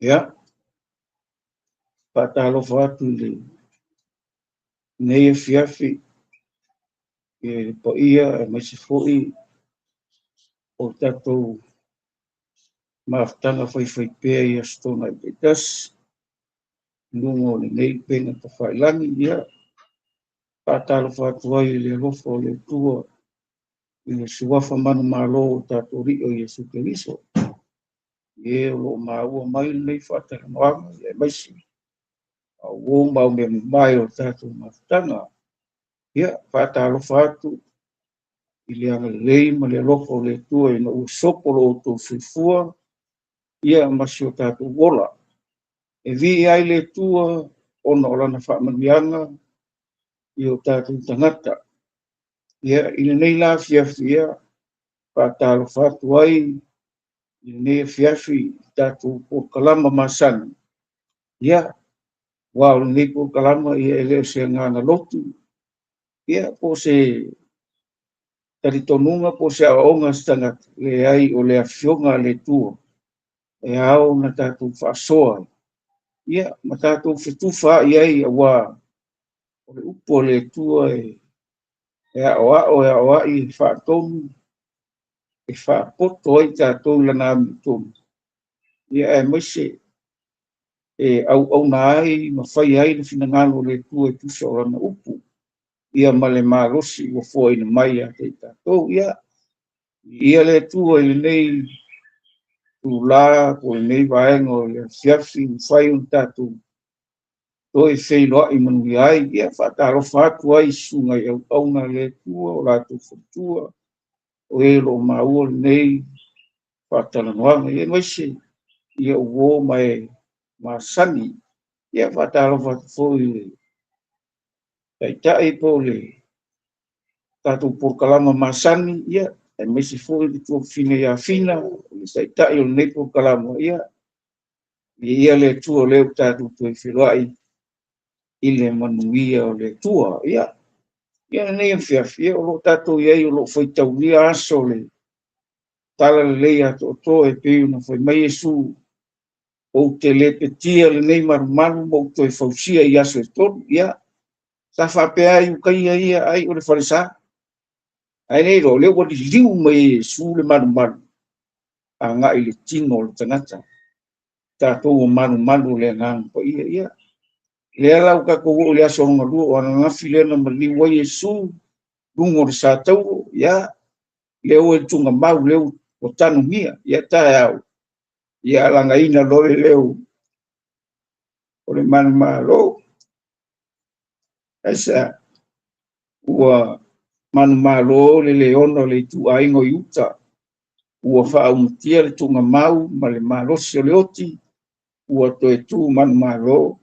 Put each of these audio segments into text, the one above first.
Ia, whaatalofa atu le nei e fiafi e po ia e maisi fo'i o tatou maafutanga whai pēa ia stona i peitas, nungo le nei pena ta whailangi ia, whaatalofa atu ai le alofa o le tua i le suafa manu malo o tatou rio i Yesu Keriso. E o lo maua mai nei whaataloanga e maisi. Au o mau me mai o tatou maafutanga. Ia, whaatalofa atu i le anga lei ma le alofa o le tua i na usopolo o tō whifua, ia masi o tātou wola. E vi ai le tua ona o lana whaamanianga i o tātou tangata. Ia, i le nei la fiafi ia, whaatalo whatu ai, i le nei fiafi tātou o kalama masani. Ia, wao le nei o kalama ia e leo se ngana lotu. Ia, po se taritonunga, po se aonga stangata, le ai o le afionga le tua. E au na tātou whaasoa. Ia, ma tātou whituwha i ai a wā. O le upo le tua e a i whaatonu, e whaapoto ai tātou lana amitonu. Ia e maise, e au na ai, ma whai ai le finangalo le tua e tusa o lana upu. Ia ma le marosi o fua ina mai a te tātou. Ia le tua i nei tu la ko nei vaenga le fiafi fai un tatu to e sei lo i manu ai ia fataro fatu ai sunga e au na le tua o la tu futua o e lo mau nei fatala no e mai se ia o mai masani ia fataro fatu foi tai tai pole tatu por kalama masani ia e mesi foi tu fine ya fina sai tai o nei por kalama ia le tua le tatu tu filai ile manuia o le tua ia nei fia o lo tatu ia o lo foi tau ni aso le tala le ia to e pe no foi mai Yesu o te le petia le nei maru mo to e fausia ia so to ia sa fa pe ai u kai ia ai o le farisa ai nei lo le o di liu mai Yesu le maru anga ile tino le tanata tatu maru le ngang po ia le ala ka ko le aso nga lu o na file na mali wa Yesu lungo sa tau ya le o tunga mau le o tanu mia ya ta ya la nga ina lo le o le malo esa o malo le ono le tu ai ngo yuta o fa un tiel tunga mau ma le malo se le oti o to e tu malo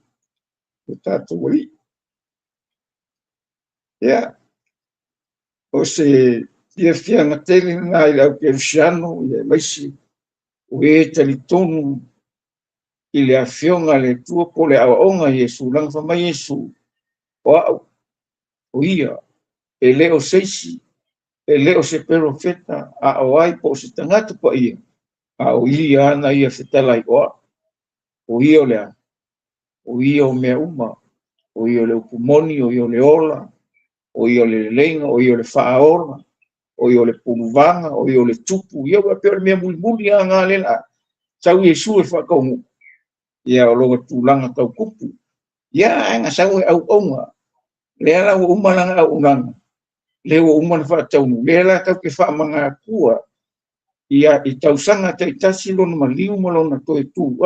o tatu wali ya o se ia fianga tele na i lau Kerusiano ia maisi o e talitonu i le afionga le tua po le awaonga Yesu langa wha mai Yesu o ia e leo seisi e leo se profeta a o ai po se tangata pa ia a o ia ana ia fetalai o ia o lea o ia o mea uma o ia o le upumoni o ia o le ola o ia o le lenga o ia o le whaaora o i o le puluvanga, o i o le tupu, ia wa pere mea muli a ngā lela, sau Yesu e whakaungu, ia o longa tūlanga tau kupu, ia anga sau e au aunga, le ala o umalanga au unanga, le o umana whataunu, le ala tau ke whaamanga kua, ia i tausanga te itasi lona maliu malona toe tū,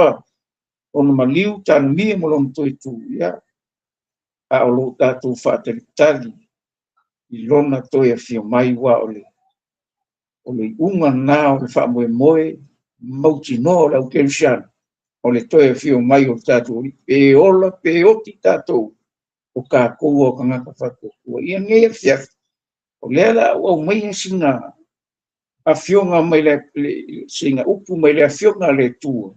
ona maliu tānu mia malona toe tū, ia, a o lo tātou whatelitali, i lona toi a fio mai wa o le unga nā o le wha moe mauti no lau Kerusiano o le toi a fio mai o tātou e ola pe oti tātou o ka koua o ka ngaka whatua ia ngea fia o le ala o mai singa a fionga mai le singa upu mai le a fionga le tua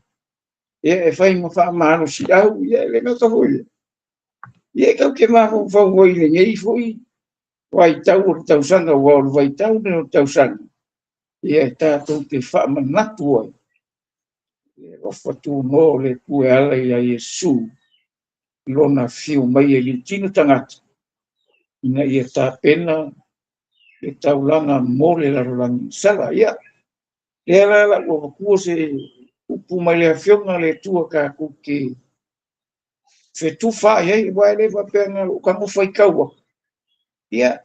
e whai ma wha maano si au ia le ngata hoi ia kau ke maho whau hoi le ngei hoi wai tau o tausanga wau wai tau ne o tausanga ia tātou te whaamanatu ai o fatu no le kue ala ia Yesu lona fiu mai e liutino tangata ina ia tāpena e taulanga mole la rolangi sala ia e ala o kua se upu mai le fionga le tua ka kuke fetu fa ia wa le va penga o ka mo fai kaua ia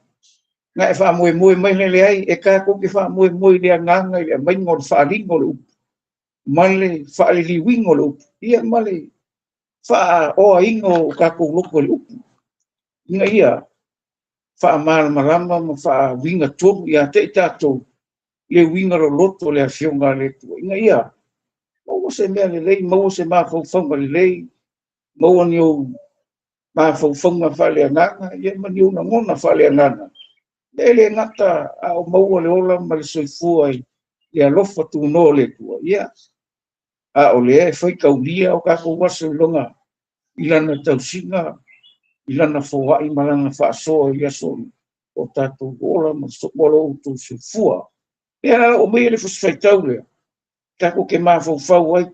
nga e fa mo mai le ai e ka kuke fa mo le nganga le mai ngol fa lingol male fa le liwingol ia male fa o ingo ka ku loko le upu inga ia fa mal malama ma fa winga tu ia te tato le winga ro loto le afionga le tu inga ia mo se me le mo se ma fo fo le mo nio ma fo fo ma fa le ngana ia ma nio na ngona fa le ngana le ngata a mo le ola ma le soifu ai ia lofa tu no le tu ia a o le foi kaulia o ka ko waso longa ilana tausinga ilana foa i malanga whaasoa i aso o tātou ola ma sopolo tu se fua. E ana o mei le fosfaitau lea. Kako ke mawhau ai.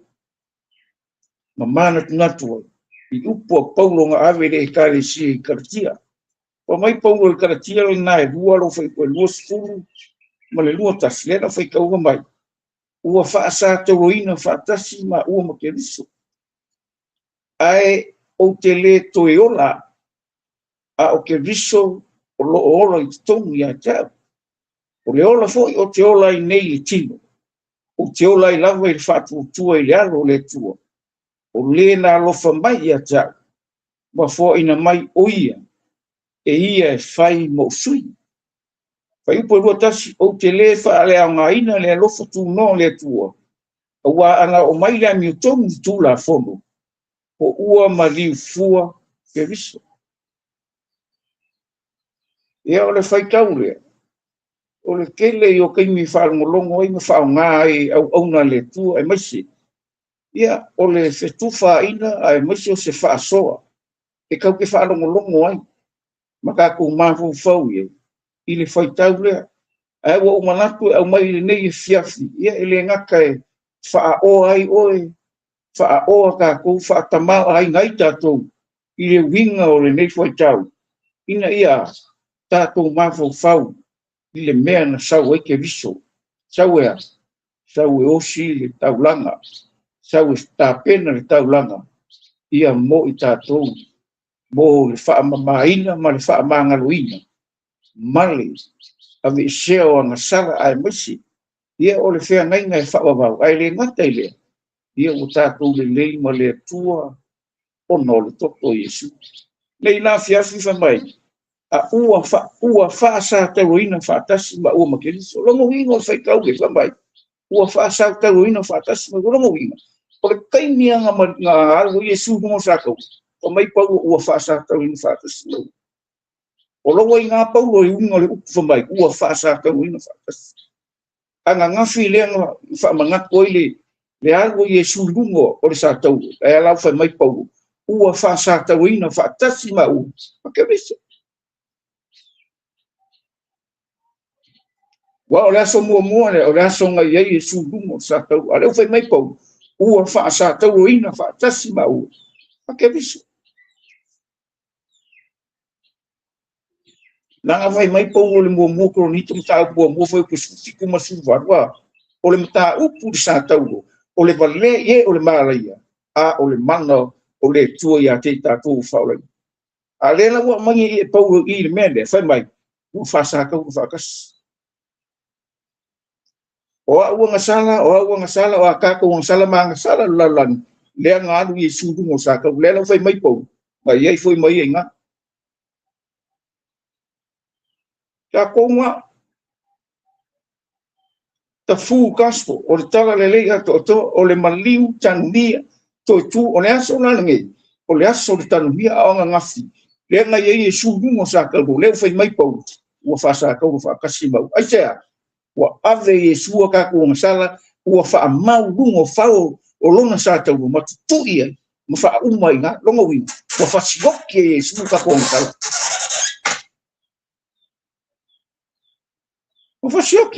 Ma mana tunatu ai. I upo a paulo ngā awe le e kare si i karatia. O mai paulo i karatia lo nai lua lo fai koe lua sifuru ma le lua tasi. Lena fai kauga mai. Ua whaasa tauroina whaatasi ma ua ma ke riso. Ai o te le toe ola a o ke riso o lo ola i tongu ia tau. O le ola foi o te ola i nei i tino. O te ola i lawa i le whātua tua i le alo le tua. O le na alofa mai ia tau. Ma fo ina mai o ia. E ia e whai mo sui. Whai upo rua tasi o te le wha le au ngā ina le alofa tu no le tua. Ua anga o mai le mi o tongu tu la fono. O ua ma liu fua ke riso. Ia o le whai kau lea. O le kele i o keimi whaangolongo i ma whaonga e au auna le tua e maisi. Ia o le whetuwha ina ai maisi o se whaasoa. E kau ke whaangolongo ai. Ma ka kou mafu whau i. I le whaitau lea. Ai wa umanatu au mai le nei e fiafi. Ia e le ngaka e whaao ai oe. Whaao ka kou whaatamau ai ngai tātou. I le winga o le nei whaitau. Ina ia tātou mafu whau. I le mea na sau e ke viso. Sau ea. Sau e osi le taulanga. Sau e tāpena le taulanga. Ia mo i tātou. Mo le wha mamaina ma le wha mangaluina. Male. Ave i seo anga sara ai misi. Ia o le whea ngai ngai wha wawau. Ai le ngata i lea. Ia o tātou le lei ma le tua. Ono le toko Yesu. Lei nā fiafi whamai. A ua fa sa taroina fa tasi ma ua makeriso longo wingo fai kau le fambai ua fa sa taroina fa tasi ma longo wingo o le kaimi nga algo Yesu mo sa kau o mai pau ua fa sa taroina fa tasi o longo inga pau o wingo le fambai ua fa sa taroina fa tasi anga ngafi le nga fa manga koile le algo Yesu lungo o le sa tau e ala fa mai pau ua fa sa taroina fa tasi ma ua makeriso. Wa o le aso mua le o le aso ngai ai e sudumo sa tau. A leo fai mai pau. Ua wha sa tau o ina wha tasi ma ua. A ke viso. Nanga fai mai pau o le mua kronito mta mua fai kusiku masu varua. O le mta upu sa tau. O le vale ye o le malaia. A o le manga o le tua ia te tatu whaolai. A le la ua mangi e pau i le mende. Fai mai. Ua wha sa tau wha kasi. O a ua ngasala, o a kako ngasala ma ngasala lalan. Lea ngāru i sudu mo saka, lea lau fai mai pou. Ma iei foi mai e ngā. Ka konga, ta fu kasto, o le tala le leia to, o le maliu tanumia, to tu, o le aso nange, o le aso le tanumia a anga ngafi. Lea ngā iei e sudu mo saka, lea fai mai pou. Ua fa saka, ua fa kasi mau. Aisea, wa ave Yesu ka ko masala ua fa mau lungo fao o lona sa tau ma tu ia ma fa umai nga longo wi wa fa siok Yesu ka ko masala wa fa siok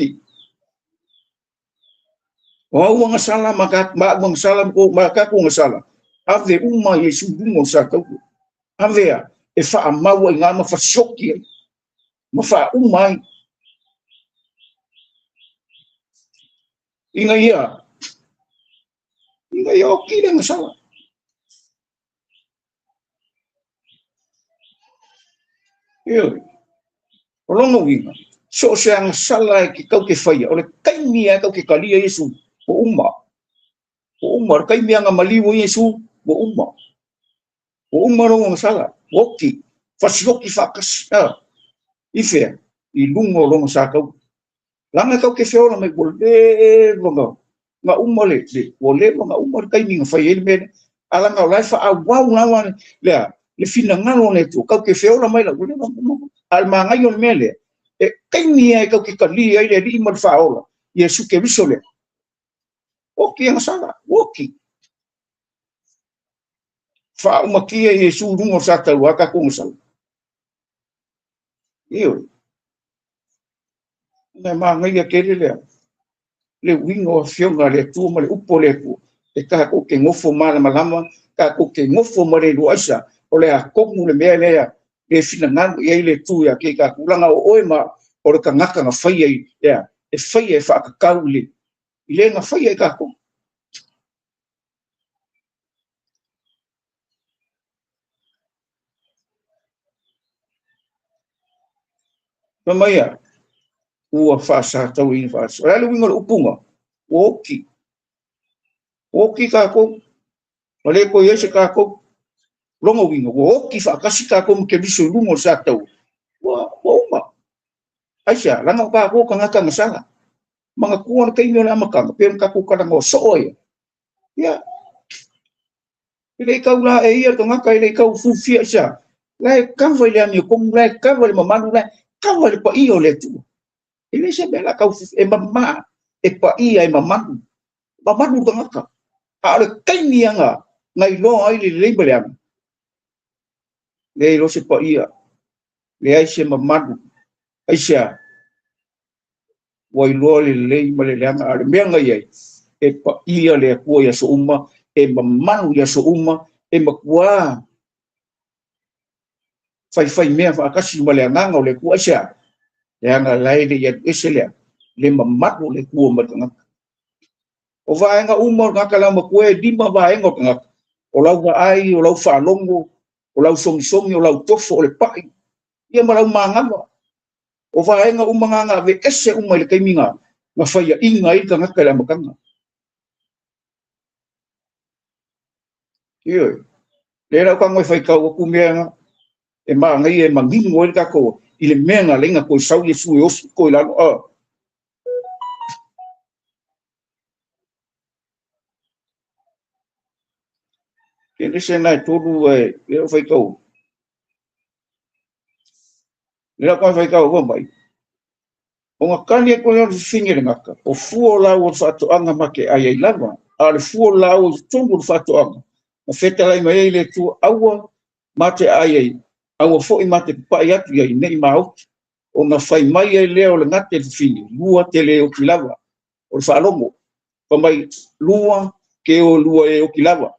o mga sala maka mga sala ko maka ko sala ave uma Yesu dungo sa tau ave e fa mau nga ma fa shoki ma fa umai inga ia oki nga sala yo longo winga so sang sala ki kau ke fai ole kai mia kau ke kalia Yesu o umar kai mia nga maliwo Yesu o umar ngo sala oki fa shoki fa kas ife I lungo longo sa kau langa kau ke feo mai boleh longo nga umale le boleh nga umar kai ni fa yel men ala nga lai fa awau lawan le fina ngalo le tu kau ke feo mai la boleh al manga yon mele e kai ni ai kau ke kali ai le di mal fa ola Yesu ke bisole oki ang sala oki fa umakia Yesu lungo sa tau aka kung sala iyo na manga ia kere le wingo fionga le tu ma le upo le ku e ka ko ke ngofo mala malama ka ko ke ngofo ma le luasa o le a komu le mea lea le fina ngangu ia le tu ya ke ka kulanga o oema o le ka ngaka nga whaia ia e whaia e whaakakau le I le nga whaia e ka ko ma maia ua whaasa tau I whaasa o le wingo le upunga oki ka ko ma le ko yese ka ko longo wingo oki whaakasi ka ko ke biso lungo sa tau wa uma aisha langa ka ko ka ngaka nga sala mga kuwan kay nyo na makang pero ka ko ka ngo soy ya ile ikaw la e ia to ngaka ile ikaw fufia siya la ka vai le mi kong la ka vai mamanu la ka vai pa io le tu ile se bela ka e mama e pa ia e mamanu to ngaka ale kay niya nga ngai lo ai le bele le lo se pa ia le ai se mamanu ai siya wai lo le male le anga ale menga ia e pa ia le ko ya so uma e mamanu ya so uma e makua fai mea fa kasi male nganga le ku asia ya nga lai le ya esele le mamanu le ku matanga o va nga umor nga kala makue di ma va nga nga o lau ga ai o lau fa longo o lau som o lau tofo le pai ia malau manga o va nga umanga nga ve ese uma le kaiminga nga fai inga I nga kala makanga iyo le ra ka ngoi fai ka o ku mea e ma ngai e mangingo I ka ko I le menga lenga ko sau Yesu e osu ko la ke le se nai toru e le fai ka le ra ka fai ka o mai o nga kani ko le finge le ngaka o fuo la o fa to anga make ai lava al fuo la o tongu fa to anga o feta lai mai le tu aua mate ai aua fo I mate pa ia tu ai nei mau o nga fai mai ai leo le ngate finge lua te le o kilava o fa longo pa mai lua ke o lua e o kilava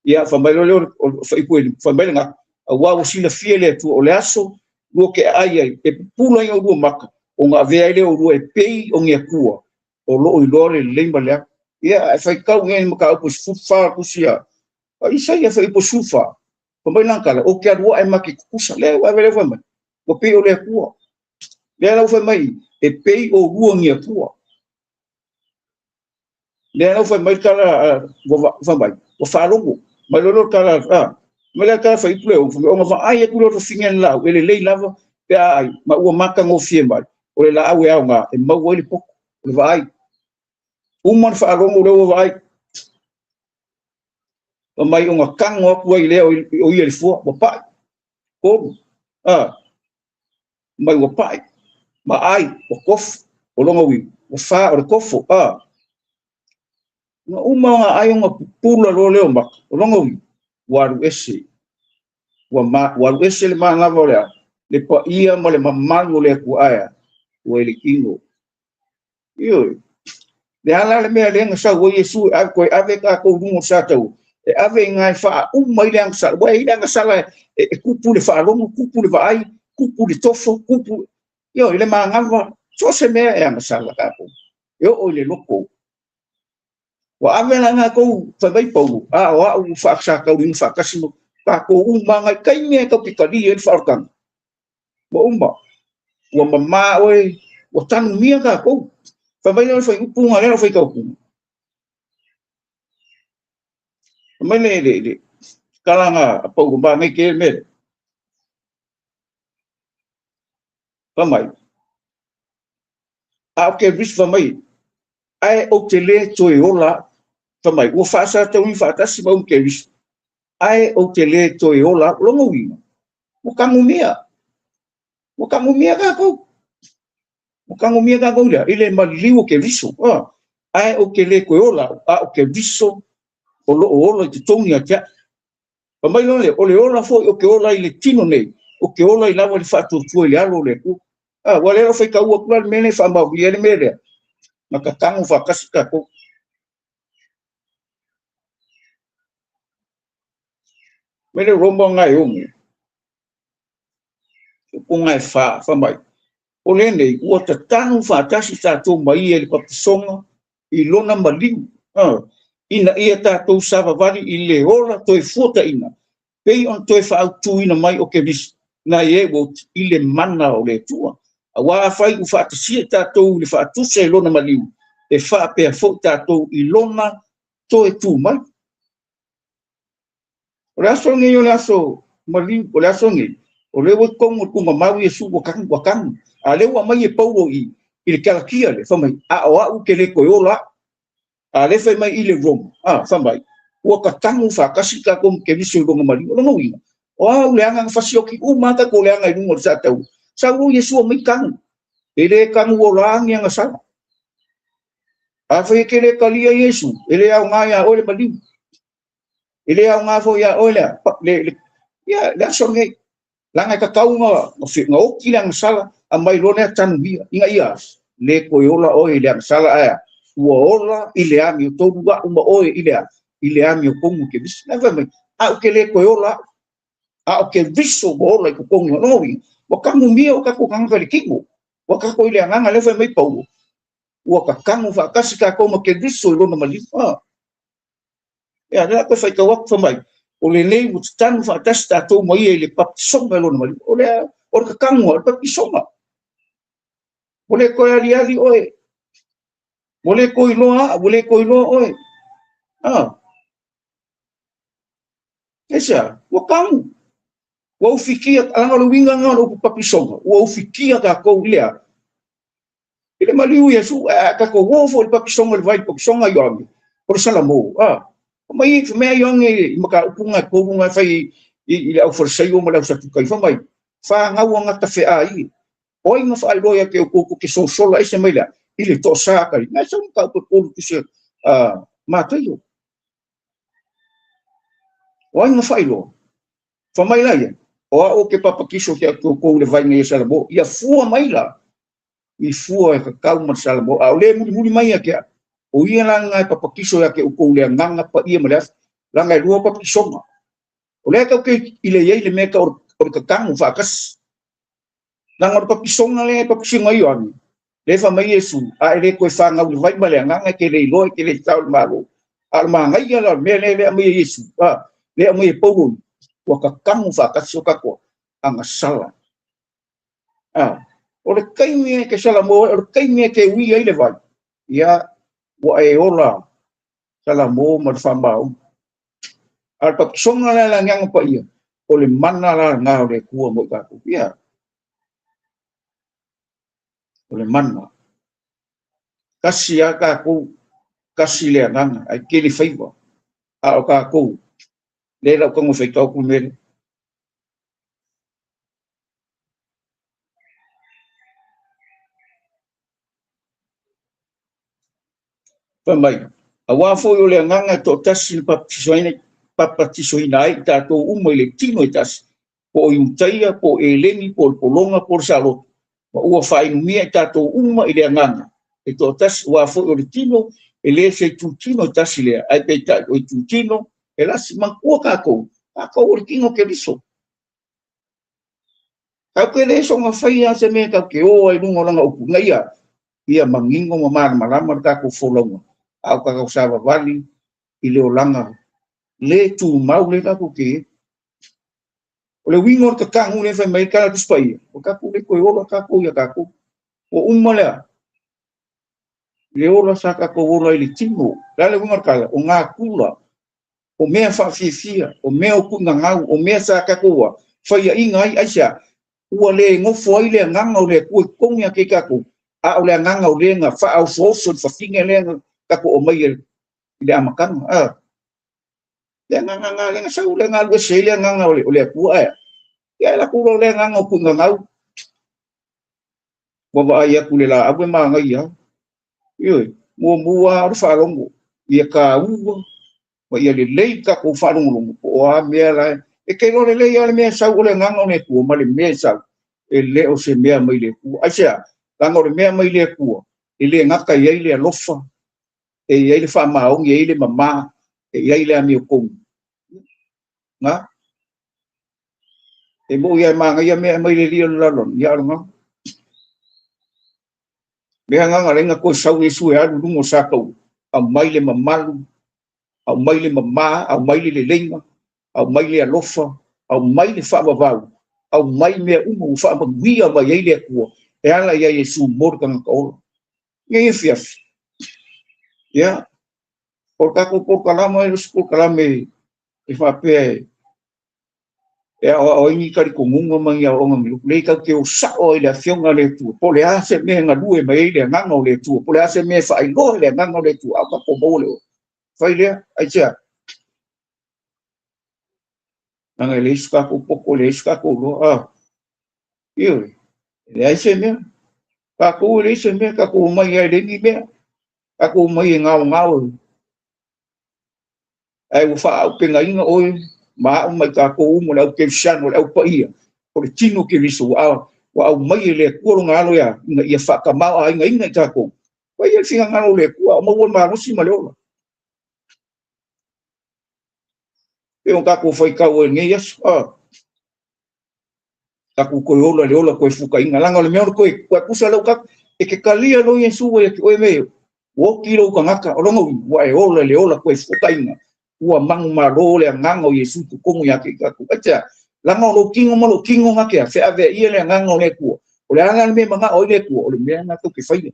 ia fa mai le o fa ipu fa mai nga aua o sila fiele tu o le aso lua ke ai e pula i o lua maka o nga vea ile o rua e pei o ngia kua o loo I lore leimba lea ia e fai kau ngai maka upo sufa kusia a isa ia fai upo sufa pambai langkala o kia rua e maki kukusa lea wa vele fai mai o pei o lea kua lea lau fai mai e pei o rua ngia kua lea lau fai mai kala fai mai o whalongo mai lolo kala mai lea kala fai pule o nga va ai e kulo to fingen lau ele lei lava pe ai ma ua maka ngo fie mai o le la awe au nga e mau ele poko o le vai uman fa alongo le o vai o mai o nga kango aku ai le o ia le fua o pai ko mai o pai ma ai o kof o longa wi o fa o kofo nga uma nga ai nga pula lo le o mak o longa wi waru ese waru ese le ma lava le pa ia ma le mamanu le ku aya o ele kingo iyo le ala le mea lenga sa o Yesu a koe ave ka ko rungo sa tau e ave ngai fa mai lenga sa wa i lenga sala e kupu le fa longo kupu le vai kupu le tofo kupu yo ile mangava so se mea e anga sala ka ko yo o le loko wa ave langa ko fa vai pou a wa u fa sa ka ring fa kasimo ka ko umanga kai me ka pikali e fa kan mo umba wa mama oi wa tanu mia ka ko fa vai le fa upunga le fa ka upunga mai le kalanga apa ba ngai ke me fa mai a ke vis fa mai ai o te le toi ola fa mai o fa sa te un fa ta si ba un ke vis ai o te le toi ola longo wi mo kangu mia ka ko mo kangu mia ka ko ile ile ma liu ke viso ai o ke le ko ola a o ke viso o lo te tongi atia pa mai no le o le ola fo o ke ola ile tino nei o ke ola i lava le fa tu le alo le ku wale ro fe ka u plan mene fa ma bi ele mele na ka tangu fa kasika ko mele rombo ngai ungi ko ngai fa mai o le nei o ta tangu fa tasi ta to mai ele pa songa i lona maliu ina ia tātou savavali i le ola toi fuata ina. Pei on toi whaautu ina mai o ke vis na e wot i le mana o le tua. A wā whai u whaatasia tātou le whaatuse lona maliu. E whaapea fo tātou i lona toi tū mai. O le asongi o le aso maliu, o le asongi. O le wot kongo kunga maui e su wakang. A le wa mai e paulo i le kalakia le whamai. A o au ke le koe ola. A le fai mai i le rom, whamai, ua ka tangu whakasi ka kom ke viso i ronga mari, o longa winga. O au le anga whasioki, mata ko le anga i runga sa tau. Sa uu Yesua mai kangu, e le kangu o rangi anga sala. A whai ke le kalia Yesu, e le au ngā ia o le maliu. E le au ngā fo ia o le aso ngei. Langa ka kaunga, ngā oki le anga sala, a mai lone a tanu bia, inga ia, le koe ola o le anga sala aia. Ua ola i le ami o tonu wa uma oe i le ami o kongu ke viso. Nā whamai, a o ke le koe ola, a o ke viso o ola i ko kongu o nowi. Wa kangu mia o kako kanga le kiko. Wa kako i le anganga le whamai pau. Ua ka kangu whakasi ka koma ke viso i lona mali. Ea, nā koe whai ka wak whamai. O le nei mo tanu whaatasi tātou mai e le papisonga i lona mali. O le ka kangu o le papisonga. O le koe ali oe. Boleh koi loa oi. Esa, wa kamu. Wa ufikia anga lo winga nga lo papisonga. Wa ufikia ka ko lea. Ile maliu Yesu ka ko wo fo papisonga le vai papisonga yo. Por salamo. Mai me yonge maka upunga ko bunga fai i au forsai o mala sa tukai fa mai. Fa nga wa nga ta fe ai. Oi ma fa loya ke ko ke so sola ese mai la. Ile to sa ka na sa ka ko ko se matayo o ai no failo fa mai la o ke papa kiso ke ko le vai nei salabo ia fua mai la i fua ka calma salabo a le muri mai ke o ia la nga papa kiso ya ke ko le nganga pa ia mala la nga lua papa kiso o le ka ke ile ye le me ka o ka kang fa kas la nga papa kiso le papa kiso mai yo le fa mai Yesu a le ko fa nga vai male nga ke le lo ke le tau malo al ma nga ia la me le mai Yesu le mai paulo wa ka kamu fa ka so ka ko anga sala o le kai me ke sala mo o kai me ke wi ai le vai ya wa e ola sala mo ma fa mau al pa songa la nga pa ia o le mana la nga le ku mo ka ku ya o le mana kasi aka ko kasi le nganga ai ke le faiva a o ka ko le la ko mo feito ku me pa mai a wa fo yo le nganga to tasi pa tisoina ai ta to uma le tino tas po yung taia po eleni po polonga por salo wa ua fai mia ta to uma ile nganga e to tas wa fo o tino e le se tu tino tas le ai pe ta o tu tino e la si man ko ka ko o tino ke biso ka ke le so nga fai a se me ka ke o ai lungo langa o ngai ia mangingo ma malama ka ko folongo au ka sa vali i le olanga le tu mau le ka ko ke o le wingo ka kangu le fa mai ka tu spai o ka ko le ko o ka ko ia ka ko o umala le ola sa ka ko ola i le tino la le wingo ka o nga kula o mea fa fia o mea o kunga ngau o mea sa ka ko fa ia inga ai asia ua le ngofo ai le nganga o le ko kongia ke ka ko a o le nganga o le nga fa au so fa finga le ka ko o mai le amakan le nganga le sa o le nga le se le nganga o le ku ya la ku le nganga o kunga ngau wa ba ya ku le la abu ma nga ya yo mo mua o fa longo ia ka u wa ia le ka ko fa longo o a me la e ke lo le ya le me sa o le nganga o le ku ma le me sa e le o se me mai le ku asia langa o le me mai le ku e le ngaka ia le lofa e ia le fa ma o ia le mama e ia le ami o ku nga e mo ia ma nga ia me mai le li la lon ia nga me nga nga ko sa ni su ya du mo sa ko a mai le mamalu a mai le mama a mai le lenga a mai le lofa a mai le fa va a mai me u fa ma via ma ia le ku e ala ia Yesu morgan ko ngai fias ya por ka ko por kalama e su kalama e fa pe e o ni ka ko munga mangia o ngam le ka ke o sa o le fionga le tu po le ase me nga due mai le nga no le tu po le ase me fa i go le nga no le tu a ko bo le fa ile ai cha nga le ska ko po le ska ko lo io le ai se me ka ko le se me ka ko mai ai le ni me ka ko mai nga ai u fa o pe nga inga o ma mai ka ko mo le ke shan o le pa ia o le tino ke viso wa au mai le ko nga lo ya ia fa ka ma ai nga inga ka ko wa ia singa nga le ko mo won ma no si ma le o e on ka ko foi ka o nge yes ka ko ko le ola ko fu ka inga langa le me ko ku sa lo ka e ke kalia lo yesu o me o kilo ka ngaka o longo wa e ola le ola ko fu ka inga ua mang maro le ngango Yesu ku kongu ya ke ka ku acha lango lo kingo nga ke fe ave ia le ngango le ku o le anga me manga o le ku o le me na to ke fai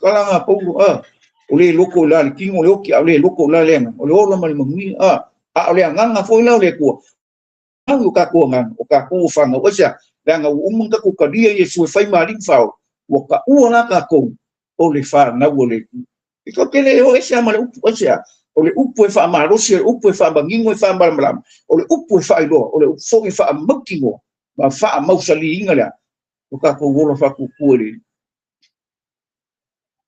kala nga po o le loko la le kingo le oki o le loko la le o le ola mali mangi o le nganga fo le ku ang ka ku ngang o ka ku fa nga o sia langa ka ku ka dia Yesu fai mari fa o ka u na ka ku o le fa na o le ko ke le o ese ama le upu o le upu e fa amarosi o le upu e fa bangingo e fa malam o le upu e fa ilo o le upu e fa amakingo ma fa mausali inga la o ka ko wolo fa ku kuere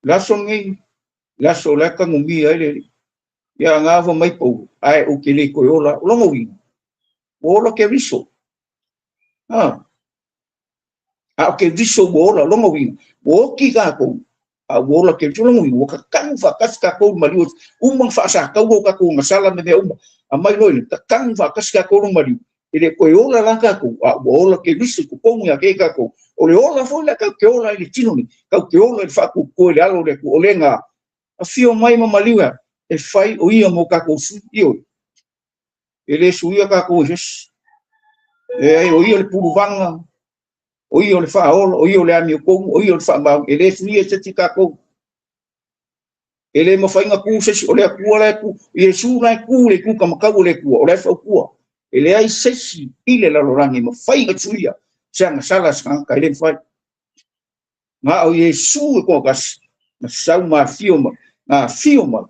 la songi la sola ka ngumi ai le ya nga vo mai po ai o ke le ko ola lo mo wi o lo ke viso o ke viso ola lo mo wi o ki ka ko a wola ke tulu mo ka kan fa kas ka ko mari fa sa ka ka ko ngasala me a mai no ka kan fa kas ka ko mari ile ko ola la ka ko a wola ke bisu ko mo ya ke ka ko o le ola fo la ka ke ola ile tino ni ka ke ola fa ko le alo le ko lenga a fio mai ma maliwa e fai o ia mo ka ko su io ile su ia ka ko jes e o ia le puru vanga o io le fa o io le ami ko o io le fa ba ele su ia se tika ko ele mo fa inga ku se o le ku le ku Yesu na ku le ku ka ka le ku o le fa ku ele ai se si ile la lorangi mo fa inga tsuia sang sala sang ka ele fa ma o Yesu ko gas na sa ma fio ma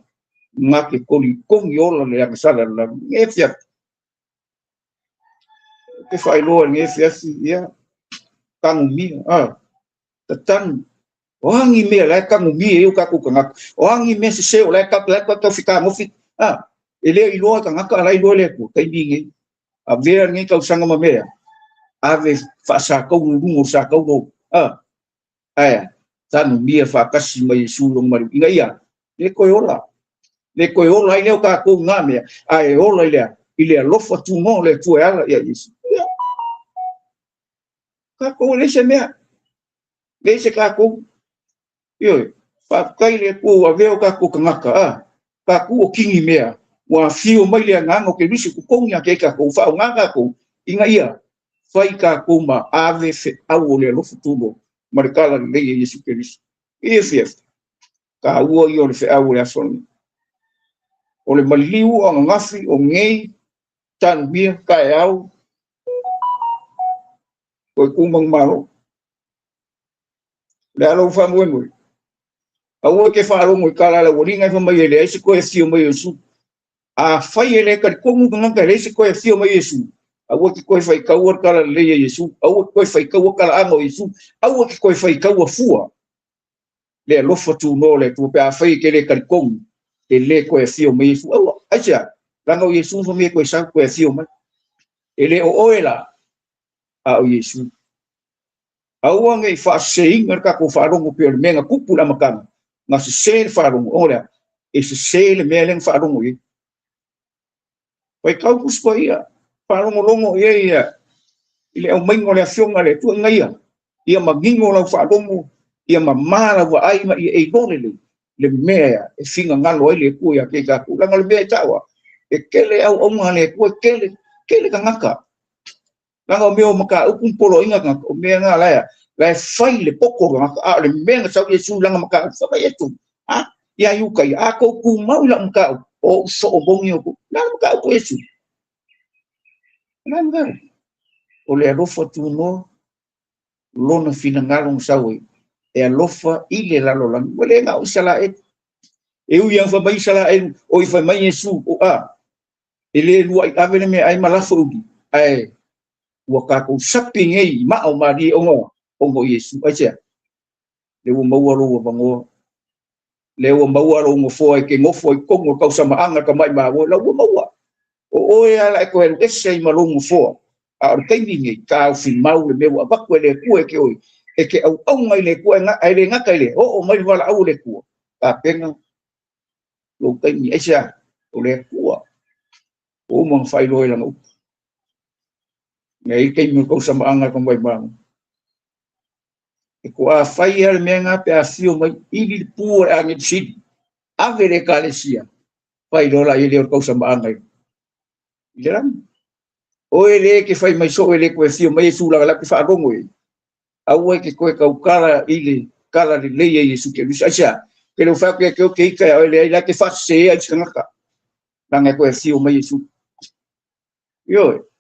ma ke ko li ko yo le ang sala la ngefia ke fa ilo ngefia si ya kang mi tatan wangi me la ka mi eu ka ku ka wangi me se o la ka fika mo fi ele ilo ka ngaka la ilo le ku kai bingi a ver ngi ka sanga ma me ave fa sa ko ngu sa ko no aya tanu mia whakasi mai sulong maru inga ia le koe ola i leo ka ko ngame ai ola ile lofa tu mo le tu ala ia Yesu ka ko le se mea le se ka ko yo fa kai le ko aveo ka ko ngaka ka ko kingi mea wa fio mai le ngango ke bisi ku kongia ke ka ko fa ngaka ko inga ia fai ka ko ma ave fe au le lofa tu mo marikala le Yesu Kristo if ka ua i o le fe au le asoni o le maliu o ngafi o ngei tan bia ka au ko kumang malo le alo fa mo au ke fa alo mo kala le woringa fa mai le ese ko e fio mai Yesu a fai ele ka komu nganga le ese ko e fio mai Yesu au ke ko fai ka ua kala le Yesu au ko fai ka ua kala amo Yesu au ke ko fai ka ua fua le lofa tu no le tu pe a fai ke le ka komu e le ko e fio mai Yesu au acha langa o Yesu fo me ko sa ko e fio mai ele o oela a o Yesu au ngai fa seinga ka ko fa rongo pe menga kupula makanga na se se fa rongo ora e se se le melen fa rongo i pai kau kuspo ia fa rongo rongo ia ile o mengo le afionga le tu ngai ia magingo la fa rongo ia mamara wa ai ma e dole le mea e finga ngalo ile ku ia ke ka ku langa le mea tawa e kele au onga le ku kele ka ngaka langa o meo maka ukun polo inga ka o mea nga la la fai le poko nga le mea sa Yesu langa maka sa Yesu ya yuka ya ko ku mau la maka o so o bongi o la maka ko Yesu langa o le rofa tu no lona fina ngalong sawe e alofa ile la lo lang wele nga o sala e u yang fa mai sala o i fa mai Yesu o ele lu ai ave me ai malafa ugi ai waka ko shopping ei ma o mari ongo Yesu acha le o mawalo bango le o mawalo ngo foi ke ngo foi kongo ka sama anga ka mai ma o la o mawa o e ala ko e sei malongo fo a o kai ni ka fi mau le mewa ba ko le ku e ke oi e ke au mai le ku nga ai le nga kai le o mai wala au le ku ka penga lo kai ni acha o le ku o mo fai lo la no ngai kai mo ko sama anga ka mai ma e ko a fai al menga pe a fio mai ili pu a ngi sit a vere kalesia fai lo la ile ko sama anga ilan o ele ke fai mai so ele ko fio mai su la ke fa rongo au ke ko ka ukala ile kala le le Yesu ke lusa ke lo fa ke ka ele la ke fa se a tsanga nanga ko fio mai Yesu yo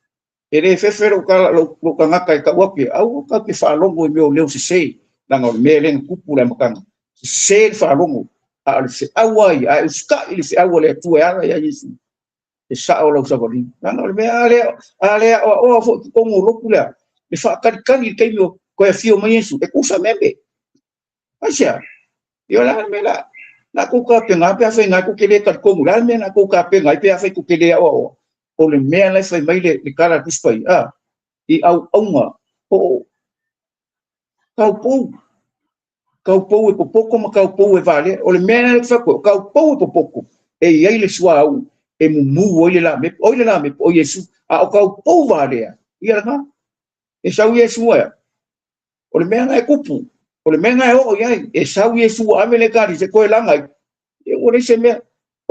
ele fefero kala lo kanga ka wapi au ka ke fa longo me o leo se nanga melen kupula makanga se fa longo a se awai a ska ile se awale tu ya Yesu e sa o lo sa boli nanga me ale o fo ko mo lokula e fa kan ke mo ko fio mai Yesu e kusa mebe asia yo la me la na ku ka penga pe fa nga ku kele ka ko mo la me na ku ka penga pe fa ku kele o le mea lai fai mai le kala kuspai i au aunga o kau pou e popoko ma kau pou e vale o le mea lai fai kau pou e popoko e iai le sua au e mumu o ile la me o Yesu o kau pou vale ia ranga e sau Yesu o le mea ngai kupu o le mea ngai o iai e sau Yesu ame le kari se koe langa e o le se mea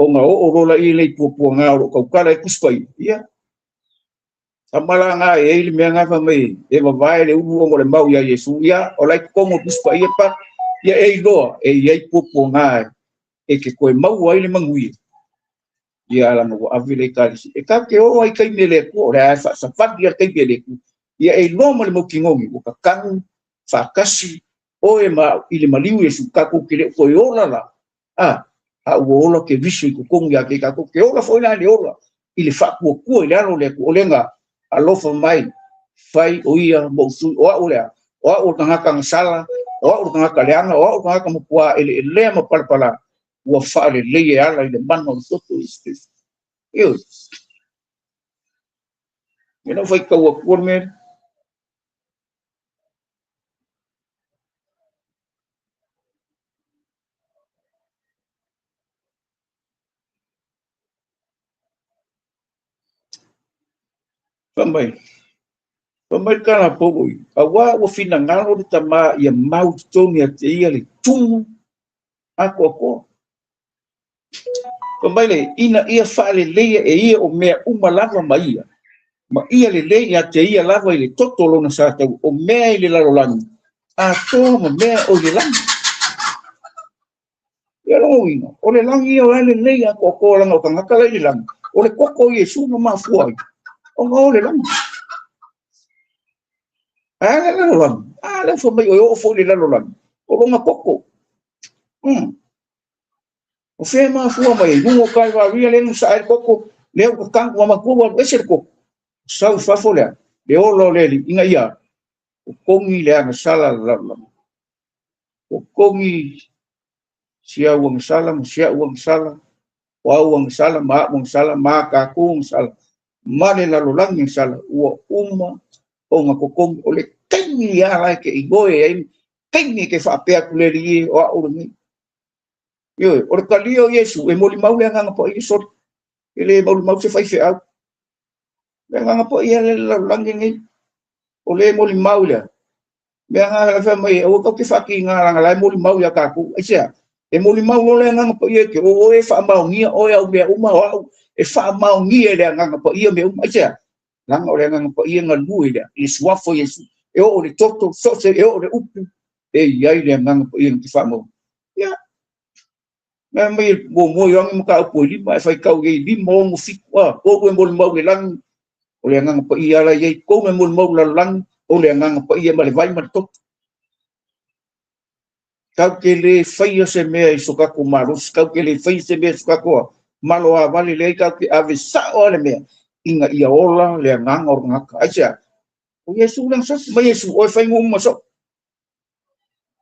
o nga o rola i le pupua ngā o kau kala e kuspai ia amala nga e ile me nga fa mai e vai le u o le mau ya Yesu ya o lai como puspa ia pa ya e lo e ia popo nga e ke ko mau ai le mangui ya la mo avile kalisi e ka ke o ai kai mele ko ra fa sa fa dia kai mele ku ya e lo mo le mo kingomi o ka kan fa kasi o e ma ile maliu Yesu ka ko ke ko yola la a o lo ke visi ko kong ya ke ka ko ke ola foi na le ola ile fa ko ile alo le ko lenga alofa mai fai o ia mo su o tanga kang sala o tanga kaleanga o tanga mo kwa ele mo palpala o fa le le ala le mano so to is eu não foi que o por me Pamai kana pogoi. Awa o fina ngalo ni tama ia mau toni ate ia le tumu ako. Pamai le ina ia fale leia e ia o mea umalava mai ia. Ma ia le leia ate ia lava i le totolo na satau o mea i le larolangi. A tō ma mea o le langi. Ia rongo ina. O le langi ia o le leia ako langa o kangakala i le langi. O le koko i e suma mafua i. O le langi. Le larolangi. Le whamai o fo le larolangi. O longa koko. O whea mafua mai. Nungo kai wa ria le nusa e koko. Leo ka kanku wa makua wa ese koko. Sau fafo lea. Le olo le li. Inga ia. O kongi le ana sala larolangi. O kongi sia uang sala, sia uang sala. Wa uang sala, ma uang sala, ma kaku uang sala. Ma le larolangi sala. Ua uma. O nga kokong o le kaini ia lai ke igoe ai kaini ke whapea kuleri o a urangi. Yo, o le kalio Yesu e moli mau le nganga po i sot. E le moli mau se whaife au. Le nganga po i le larolangi ngai. O le moli mau le. Mea nganga la wha mai o kau ke whaki ngā ranga lai moli mau ia kāku. Ai sea, e moli mau lo le nganga po i ke o e wha mau ngia o e au mea uma o au. E wha mau ngia le nganga po i mea uma. Ai sea, langa o le nganga po i ngā lui le. I suafo Yesu. E o le toto, sose, e o le upu. E iai le nganga po i ngā ki wha mau. Ia. Mea mai mo yongi mo ka upu i lima. E whai kau i lima o mo fikua. O e moli mau le langi. O le nganga po i ala iei. Kou me moli mau la langi. O le nganga po i ma le vai ma le toto. Kau ke le whaia se mea i sokako marus. Kau ke le whaia se mea i sokako malo a wali le kau ke ave sa o le mea. Inga ia ola le nganga o ngaka. Aisea. O Yesu lang sos, ma Yesu, o e whai ngu masok.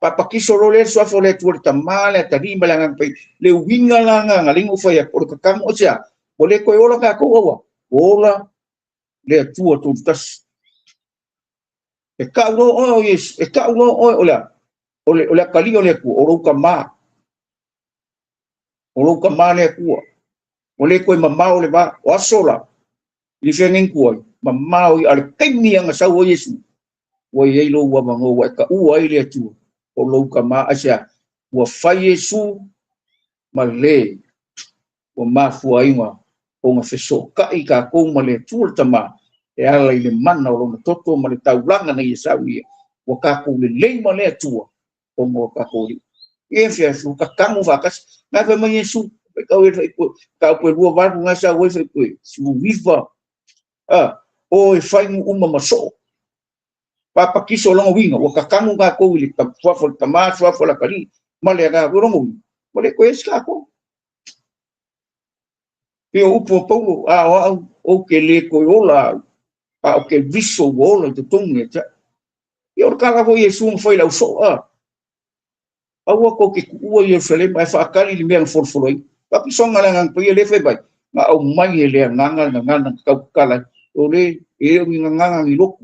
Papakiso lo le suafo le tuar tamale, tarima le ngang pai, le winga la ngang, lingu whai a kore kakam o sea, o le koe ola ka kou awa, ola le tua tutas. E ka ulo o Yesu, e ka ulo o le kali o le ku, o rouka maa. O rouka maa le kua. O le koe mamao le ba, o asola, li whengen kuai. Mamao i ale kaimi anga sau o Yesu. Wa i eilo ua mango wa ka ua i le atua. O louka maa asia. Ua whai Yesu ma le. Ua mafua inga. O nga wheso kai ka kou ma le atua tama. E ala i le mana o longa toto ma le taulanga na i sau ia. Ua ka kou le leima le atua. O mo ka kou li. E whia su ka kamu wakas. Nga wha mai Yesu. Kau e ka ue rua waru nga sa ue whaipue. Su viva. O e whaingu uma maso. Papa kiso longa winga. O ka kamu nga kou ili. Fuafo tama, fuafo la kari. Male nga rongo winga. Male koe ska ko. Pio upo paulo. O ke le koe ola. O ke viso ola. Te tongi. Pio kala ko Yesu mwhai lau so. Aua ko ke kua Yerusalem. Ai whaakari li mea forforoi. Papi songa langang pia le whebai. Nga au mai e lea nganga kau kala. O le e o nganga ngi loku.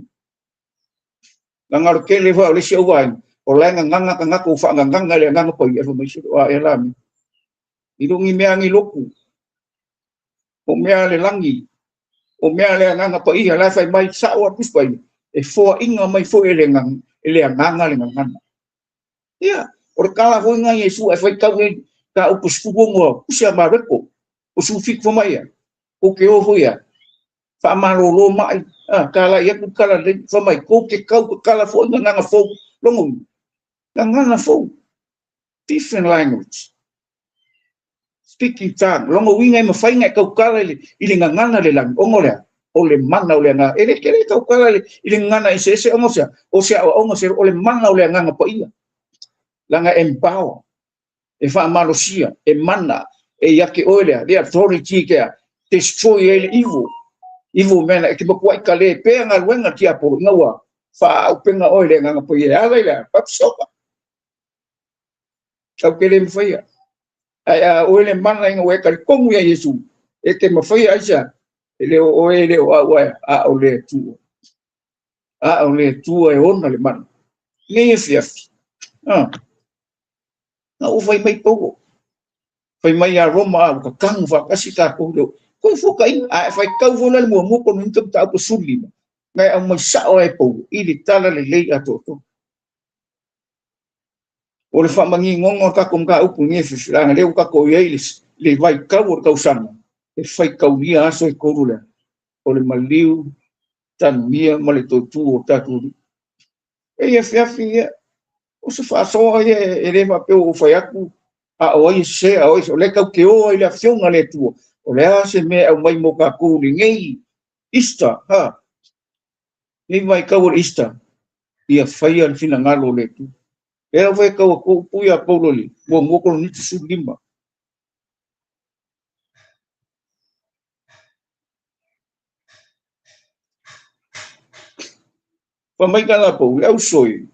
Nganga ke le wa le se wai. O le nganga ka ngako fa nganga le nganga poi e mai se wa e la mi. I dungi mea ngi loku. O mea le langi. O mea le nganga poi e la fai mai sa o pus pai. E fo inga mai fo e le nganga le nganga. Ia, o kala fo nga Yesu e fai kau e ka upus kuongo pusia mareko. O su fik fo mai. O ke o fo ia. Fa marolo mai. Kala ia ku kala le fa mai ko ke kau kala fo nganga fo longo. Nganga fo different language. Speaking tongue. Longo winga ma fai nga kau kala ile nganga le lang ongole. O le mana o le nga. Ele kere kau kala ile ngana ise ongo sia. O sia ongo sia o le mana o le nganga po ia. Langa empower. E fa marosia, e mana, e yake oilea, the authority ke destroy ele evil. Evil mena, e ke bakuai ka le, pe ngā ruenga tia poro, ngawa, fa au penga oilea nganga po ia, ala ilea, papsoka. Kau ke le mwhaia. Ai oile mana inga weka le kongu ya Yesu, e ke mwhaia aisa, e le o ele o awa, o le tua. O le tua e ona le mana. Le e fiafi. Na o vai mai pouco. Vai mai a Roma o ka kangu whakasi ka koulo. ko fo kai a fai kau vo le mo ko nun tam ta po suli ngai ang mai sa o e po I li tala le lei ato to o le fa mangi ngongo ka kum ka upu ngi fi la le ka ko ye le vai kau o kau sana e fai kau ni aso e ko rula o le maliu tan mia ma le to tu o ta tu e fi o se fa so e le va pe o fai aku a o se a o le kau ke o le afion ale tu o le se me au mai mo ka ku ni ngai ista ha ni mai kau ista ia fai al fina ngalo le tu e o vai kau ko puia paulo li mo mo ko ni su lima pa mai kala po au soi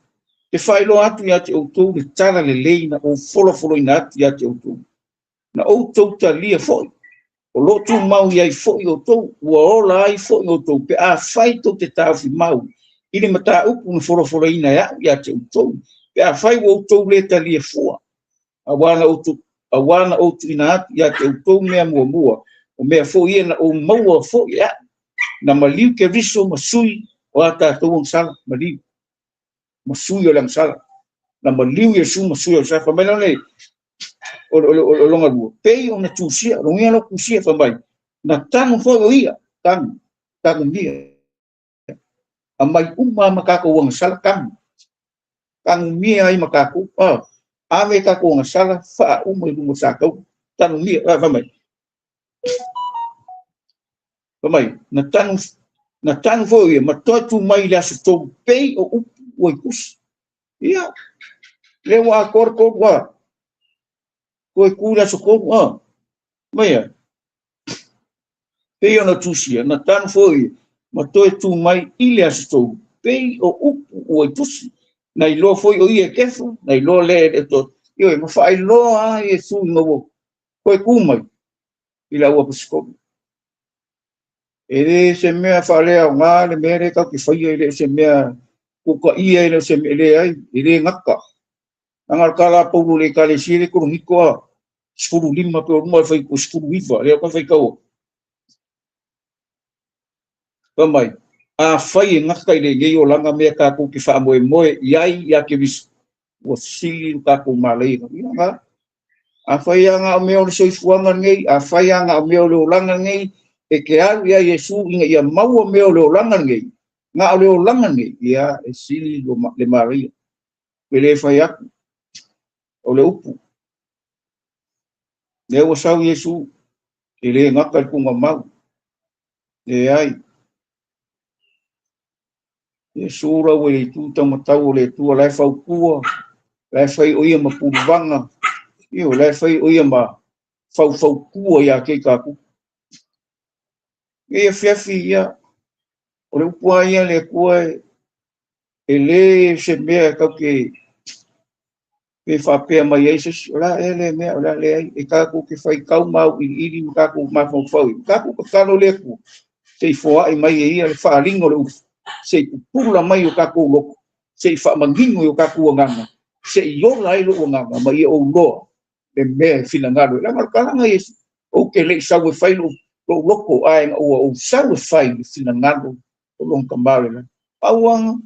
e fai lo atu ia te o tu le tala le leina o folo ina ia te o tu na o tu ta lia foi o lo tu mau ia fo o to o la ai fo o to pe a fai to te ta fi mau ile mata upu no foro ina ia te to pe a fai o to le ta li fo a wana o tu ina ia te to me mo o me fo ia na o mau fo ia na maliu ke viso masui o ata to un sala maliu masui o lang sala na maliu ia su masui o sa fa me le o longa lu pe o na tusia lo ia lo kusia fa mai na tanu fo o ia tanu dia a mai uma makako wang sala kang mia ai makako ave kako wang sala fa uma i lumo sakau tanu mia fa mai na tanu fo ia ma tu mai la so pe o o kus ia le wa kor wa ko kula so ko mai pe ona tusia na tan foi ma to tu mai ile asto pe o o tusi na lo foi o ie kefu na lo le to io ma fai lo a e su no ko kumai ila o psko e se me fa le a nga le mere ka ki fai ele se me ku ka ie ele se me le ai ile ngaka angar kala po le kale sire ko ni ko skulu lima pe o mo fai ko skulu viva le ko fai ko Pamai, a fai ngaka ile ngai o langa me ka ku ki fa mo iai ya ke vis o sili ka ku malai nga a fai nga me o so fuanga ngai a fai nga me o langa ngai e ke al ya Yesu inga ia mau me o langa ngai nga o langa ngai ya e sili le Maria pele fai o le upu le o sau Yesu ele ngaka ku mau e ai e sura we tu tama tau le tu la fa ku la fai o ia ma pulvanga io la fai o ia ma fa ku ia ke ka ku e fiafi ia o le pua ia le ku ele se me ka ke pe fa pe ma ia se la ele me la le e ka ku ke fai kau mau i ka ku ma fa ku ka no le ku se fo ai mai ia le fa lingo le se pula mai o ka ku lo se fa mangingo o ka ku nganga se yo lai lo nganga mai o lo le me fina ngalo la marka nga is o ke le sa we fai lo loko ai o sa we fai fina ngalo o long kambale la awang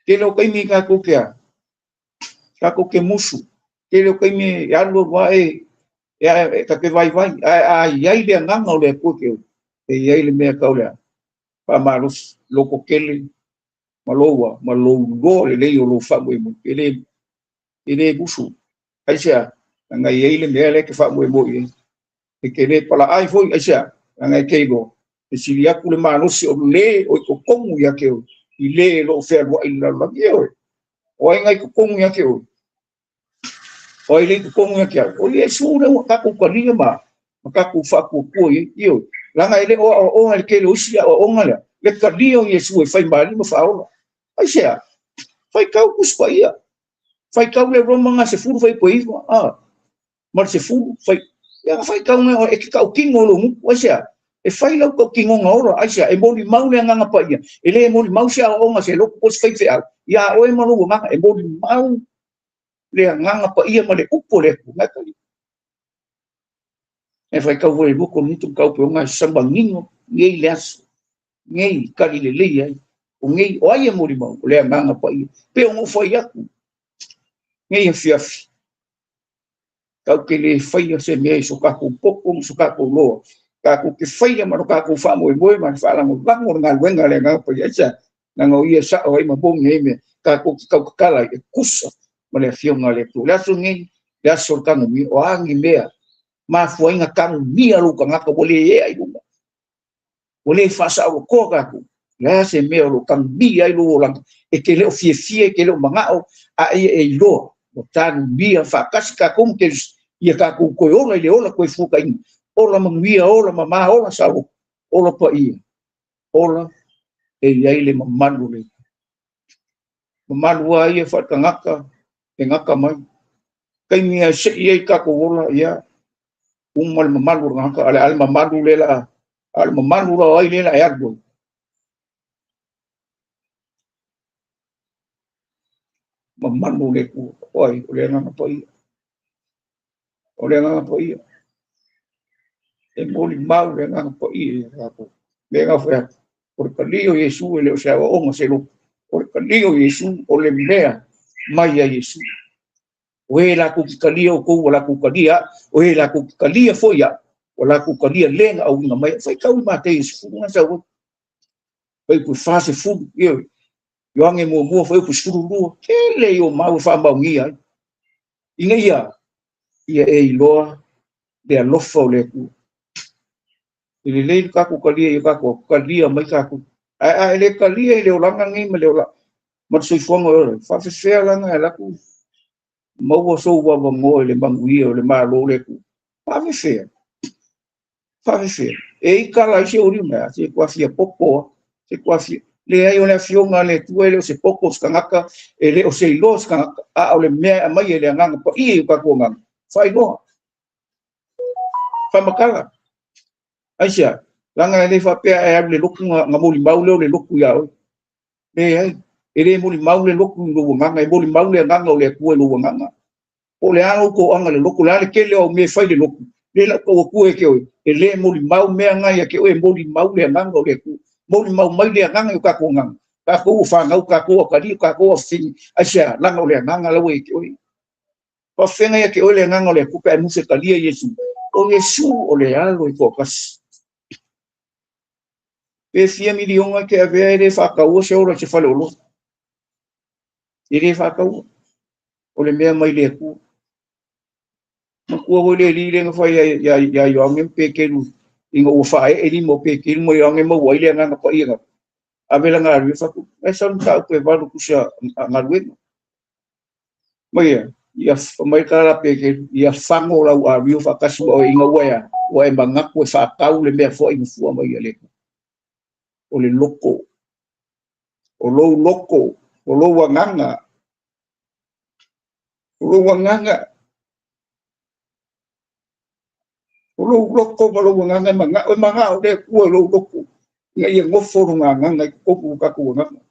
ke lo kai mi ka ku ke musu ke lo kai mi ya lo wa ya ka ke vai ai ai le nganga o le ku ke e ai le me ka o le pa malos loko kele maloa malo le o lo fa mo ele busu ai sia nga ele me ke fa mo e ke le pala ai foi ai sia nga ke go e si ya ku le malos o le o ko komu ya ke i le lo fe mo i la la ye o nga ko komu ya ke o ile ko komu ya ke o le su le ka ko ko ni ma ka ku fa ku yo langa ele o ke lo sia o nga le ka dio Yesu e fai mali ma fa ola ai sia fai kau kuspa ia fai kau le roma nga se furu fai poiva mar se furu fai ya fai kau nga e kau kingo lo mu ai sia e fai lau kau kingo nga ora ai sia e moli mau le nga pa ia ele moli mau sia o nga se lo pos fai fe ya o e manu nga e moli mau le nga pa ia ma le upo le nga kali e fai kau vole buko nitu kau pe ngai sambangingo ngei las ngei kalilele ai o ngei o ai mo ri mau le manga pa i pe o foi aku ngei fiafi kau ke le fai se me so ka ku popo so ka ku lo ka ku ke fai ma ka ku fa mo ma fa la mo ba mo ngal wenga le nga pa ya cha na ngo ia sa o ma bom ngei me ka ku ka kala e kusa ma le fio ngale tu la so ngei ya so ka mo mi o angi mea ma foi nga kang mia lu ka ngaka bole e ai lu bole fa sa o ko ka ku la se me lu kang mia ai lu lang e ke le fie ke le manga o a e lo o tan mia fa kas ka kum ke ia ka ku ko ola le ola ko fu ka in ola mia ola mama ola sa o ola pa i ola e ai le mamalu le mamalu ai fa ka ngaka e ngaka mai kai mia se ia ka ko ola ia mal mamalu ngaka ale al mamalu le la al mamalu la ai le la ya go mamalu le ku oi le na pa i ole nga pa i e moli mau le nga pa i le nga fa por kalio Yesu le o sea o se lo por kalio Yesu o le mea mai a Yesu o la ku kalio ko la ku kalia o la ku kalia foia o la ku kalia lenga au nga mai fa ka ma te Yesu nga sa o pai pu fa se fu yo ange mo foi pu suru lu ke le yo mau fa ba ngia inga ia e loa de alofa o le ku ele le ka ku kalia yo ka ku kalia mai ka ku a ele kalia le olanga ngi me le ola ma sui fongo fa fe fe langa la ku mo wo so wa mo le bangui o le ma lo le ku fa fe fe e ka la se ori me se kwa fia popo se kwa fia le ai o le fionga le tu ele se popo skangaka ele o se lo skangaka a o le me mai ele nganga po i ka ko nganga fa i lo fa makala aisia langa le fa pe e le loku nga mo li mau le loku ya e ai ele mo li mau le loku lo nganga e mo li mau le nganga o le ku lo nganga o le ano ko anga le loku le ke le o me fai le loku le la ko ku e ke o e le mo li mau me anga ya ke o e mo li mau le nganga o le ku mo li mau mai le nganga o ka ko nganga ka ko fa ngau ka ko ka di ka ko fin asia langa o le nganga la we ke o pa fenga ya ke o le nganga o le ku ka mu se kalia Yesu o Yesu o le alo i ko kas pe fia milionga ke ave le fa ka o se o se fa lo ile fa ka o le mea mai le ku ma ku o le li le fa ya yo ngem pe ke lu ingo o fa e li mo pe ke mo yo ngem mo ile nga pa ia ave la nga ri fa ku e son ta pe va lu ku sha nga lu mai ia mai ka la pe ke ia fango la a ri fa ka so ingo wa e manga ku fa ka le mea fo i fu mai le o le loko o lo loko o lo wanganga o lo wanganga o lo loko o lo wanganga manga o le ku o lo loko nga ia ngofo nganga nga ko ku ka ku nganga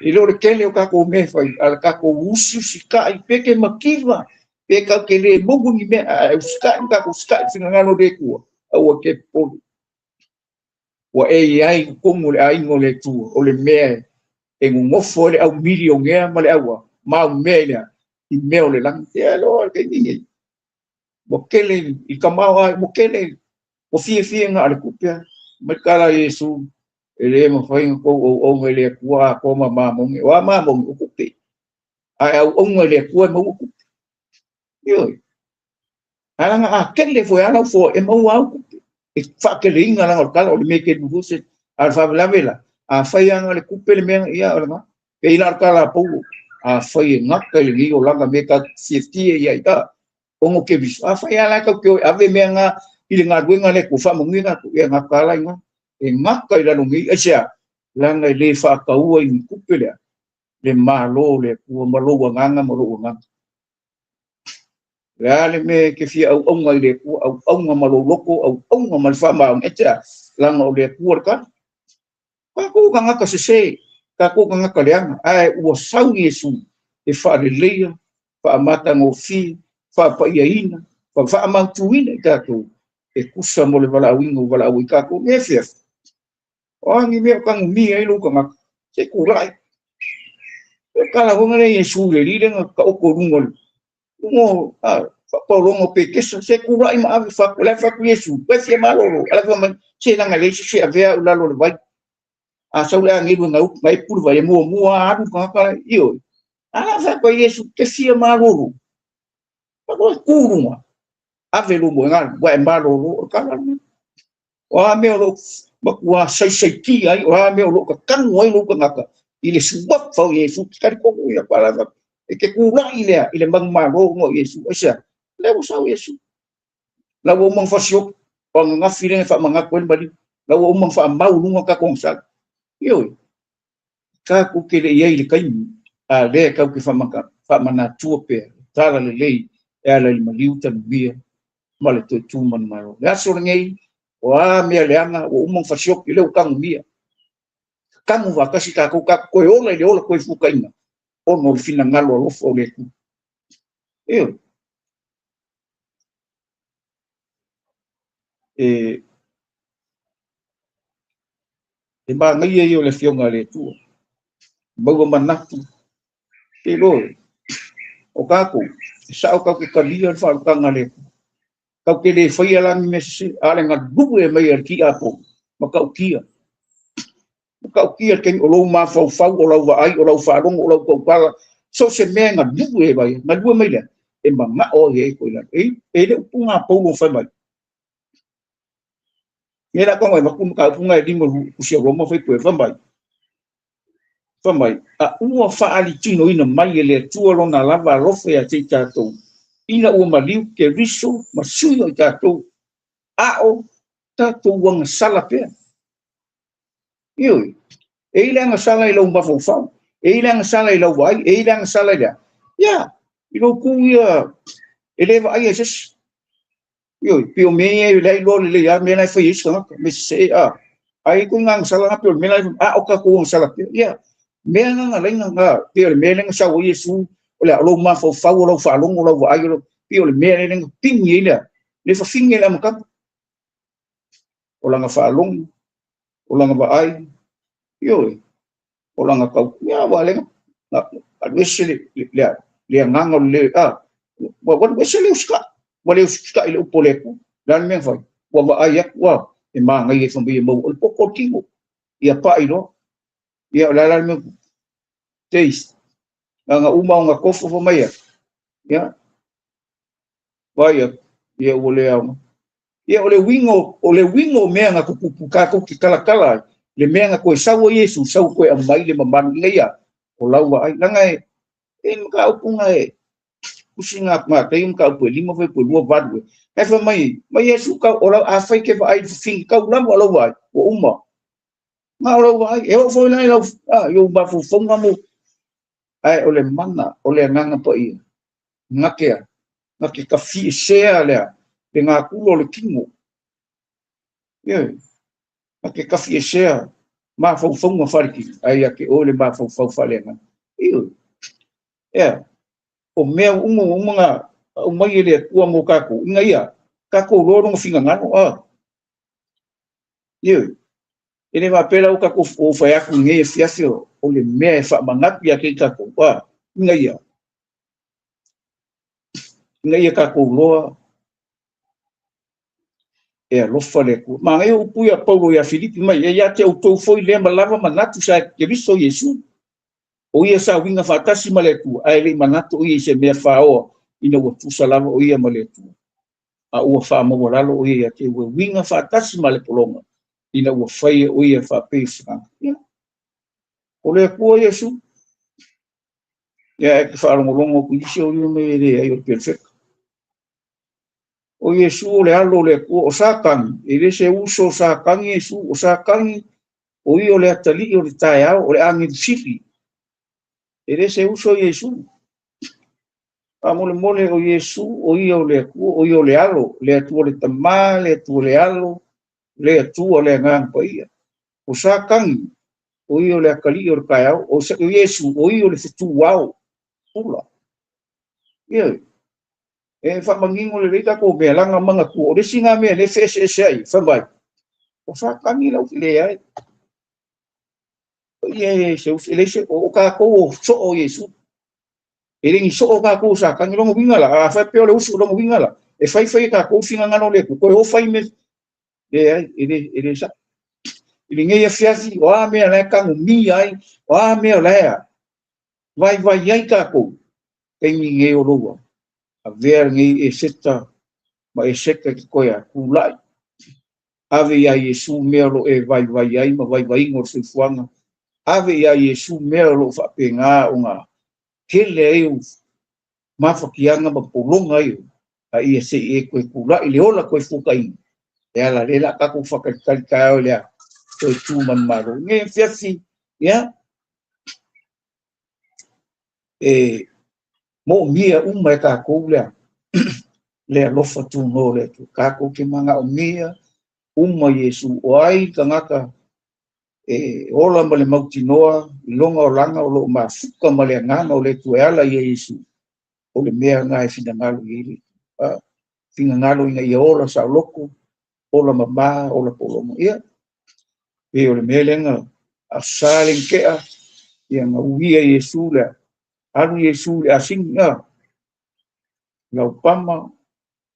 i lo le kele o ka ko me fai al ka ko usi sika i peke makiva pe ka ke le mogu ni me a uska ka ko uska finga ngalo de ku o ke po o e ai ko mo le ai ngole tu o le me e ngofo le au million nge ma le awa ma me le i me o le lang te lo ke ni mo kele i kamawa mo kele o fie nga le kupia me kala Yesu ele mo fai ko o ele kua ko mama mo wa ma mo ku pe ai o ele kua mo ku yo ala nga kele foi ala fo e mo wa ku e fa ke ringa la o kala o me ke du se al fa la vela a fai nga le kupe le me ya ala ke ila kala po a fai nga ke le o la me ka safety ya ita o mo ke bis a fai ala ka ke ave me nga ile nga duenga le ku fa mo ngi nga ku ya nga kala nga e maka i lano ngi asia langa le fa ka ua i kupele le malo le ku malo nganga malo nganga le me ke fi au onga le ku au onga malo loko au onga mal fa ma etia langa le ku ka ku nganga ka se ka ku nganga ka leanga ai u sau Yesu e fa le le fa mata ngo fi fa pa ia ina fa amang tuina ka tu e kusa mo le wala wingo wala wika ko nefia o ngi me ka mi ai lu ka mak se kurai e kala ho ngale Yesu le li le ka o ko ngol ngo fa ko longo pe ke se kurai ma ave fa le fa ku Yesu pe se malo ala ko man se na ngale se avea ula lo vai a sa le ngi ngau mai pur vai mo adu ka io ala fa ko Yesu ke se malo pa ko kuruma ave lu mo ngal wa malo ka wa me lo wa sai ki ai wa me lo ka kan wai lo ka ngaka ile subak fa Yesu ka ko ya para e ke kula ile bang malo ngo Yesu asa le mo sa Yesu la wo mang fa siok pang ngafile fa mga kwen bali la wo mang fa mau lu ka kong sa yo ka ku ke le ye ile kai a le ka ku fa mana tu pe tara le le ala le maliu tan bia male to tu man malo la so ngai wa me le anga wo mang fa siok ile kang bia kang wa ka si ka ko ola le ola ko fu kaina o no fina ngalo lo fo le ku yo e ba ngai yo le fionga le tu ba manatu e lo o kako sa o kako kalia fa ka ngale ka ke le foi ala me se ala nga dubu e mai ki apo maka o kia ke o lo ma fa o lo va ai o lo fa long o lo ko pa so se me nga dubu e vai nga dubu mai le e ma ma o ye ko la e le punga po lo fa mai era ko mai ma ka punga di mo ku se ro mo foi ko fa mai a ua fa ali tino ina mai le tua lona lava rofe a te tatou ina ua maliu ke riso ma sui o tatou a o tatou wanga sala pea ioi e ilanga sala i lau mafau e ilanga sala i lau wai e ilanga sala i ya i lau ku ia e lewa ai ases ioi pio me e lai lo le ya me lai fa iska me se a ai ku ngang sala pio me lai a o ka ku sala pea ya mea nga lenga nga pio le mea lenga sa o Yesu o le alo ma fo fa o lo fa longo lo ai lo pio le mea lenga pingi le fa finge la maka o langa fa longo o langa ba ai pio o langa ka ya wa lenga na wese le nganga le wa wese le uska ile upoleku dan mea fa wa ba ai wa e ma nga ye fa bi mo o poko kingo ia pa ilo ia la me taste nga uma nga kofo fo mai ya vai ia ole wingo me nga ku ka ko ki kala le me nga ko sa wo Yesu sa ko e mai le mamban ngia o lau ai langa en ka upunga kusinga ma te ka pu limo fe pu lo vadwe e fa mai Yesu ka o a fa ke ai fin ka ula mo lo vai o uma ma lo vai e o foi lai lo yo ba fu fonga mo ai ole mana ole nganga po i ngake ka fi share le nga kulo le kingo ye ngake ka fi share ma fo fonga farki ai ke ole ba fo fale nga iyo ya o me nga o mai le ku mo ka ku ngai ka ko ro no finga ngano ye ele va pela o ka ko o fa ya ku ngai fiafio o le me fa mangat ya ke ka ko ngai ka ko loa e lo fale ku ma ngai o puia Paulo ya Filipi mai ya te o to foi le malava manatu sa ke viso Yesu o ia sa winga fatasi maleku ai le manatu o ia se me fa o ina o tu salava o ia maleku a o fa mo lalo o ia te o winga fatasi malepolonga ina o fai o ia fa pe fra o le ku Yesu ya ke fa longo ku isi o me le ai o perfect o Yesu o le alo le ku o sakan ele se uso sakan Yesu o sakan o io le atali o le taia o le angi sifi ele se uso Yesu mole o Yesu o io le ku o io le alo le tu le tama le tu le alo le tu o le ngang pa ia o sakan o io le akali o le taia o Yesu o io le tu wow pula ia e fa mangingo le ka ko be langa manga ku o singa me le FSSI fa mai o fa kangi la le ai ye se le se o ka ko so o Yesu e ringi so o ka ko sa kangi lo winga la fa pe o le usu lo winga la e fai ka ko finga ngano le ko o fai me le ai e sa ile nge ya fiasi o a me la ka mi ai o a me la vai ai ka ko ke nge o lo a ver nge e seta ma e seka ki koia kulai ave ia Yesu melo e vai ai ma vai ngor se fuanga ave ia Yesu melo fa penga unga kele eu mafa kianga ma polonga eu a ia se e koe kulai le ola koe fukai e ala le la ka ku fa ka o le koe tu man maro nge fiasi ya e mo mia uma ka ko le alofa tu no le tu ka ko ke manga o mia uma Yesu o ai tangaka e ola ma le mautinoa longa o langa o lo mafuka ma le ngana o le tuela Yesu o le mea ngai fina ngalo ili fina ngalo ina ia ora sa loko ola mama ola polomo ia e o le mea lenga a salen kea ia nga uia Yesu le alu Yesu le asinga la upama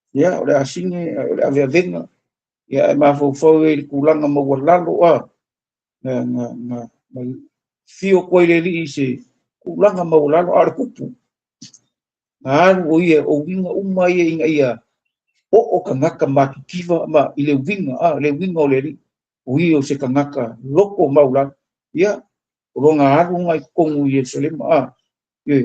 ia o le asinge o le aveavenga ia e mafofau e kulanga ma walalo na fio koe le li se kulanga maulano ar kupu o ia o winga uma ia inga ia o kangaka makikiva ma ile winga le winga o le li o ia o se kangaka loko maulano ia ronga aru ngai kongu Yerusalem ia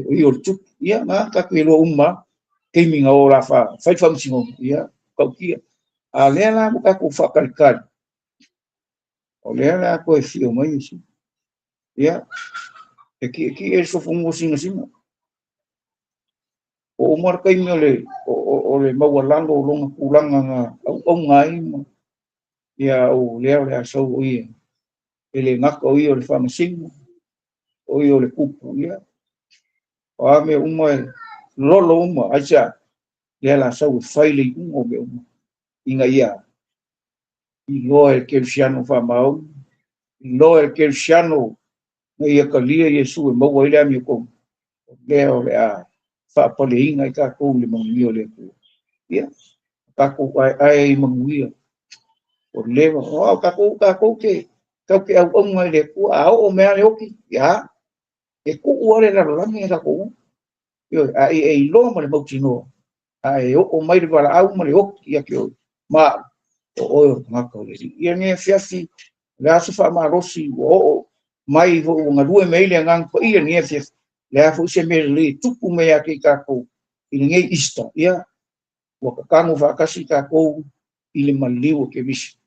o ia o tuk ia nga kakelo uma keiminga o la fa fai famsingo ia kaukia a lea mo ka ko fakarikari o lea ko e fio mai isi ia ki e so fungo singa o markai me o le mawalanga o longa kulanga nga au ngai ia o le so o ia ele ngaka o ia le famasingo o ia le kupu ia o ame uma lolo uma acha le la so faile o be uma inga ia i lo el cristiano famau i lo el cristiano ia kalia Yesu mo o ile ami ko le a fa polinga ka ko le mo le ko ia ka ko ai manguia o leva o ka ko ke au ngai le ku o me ale oki ya e ku ore la la me ka ko yo ai lo mo le mo tino ai o mai le bala au mo le oki ya ke ma o ma ko le ia ne fiafi la so fa ma rosi o mai vo nga due me le ngang ko ia ne fiafi le afu se me le tupu me ya ke ka ko i ngai ista ia o ka kango va kasi ka ko i le maliu ke visi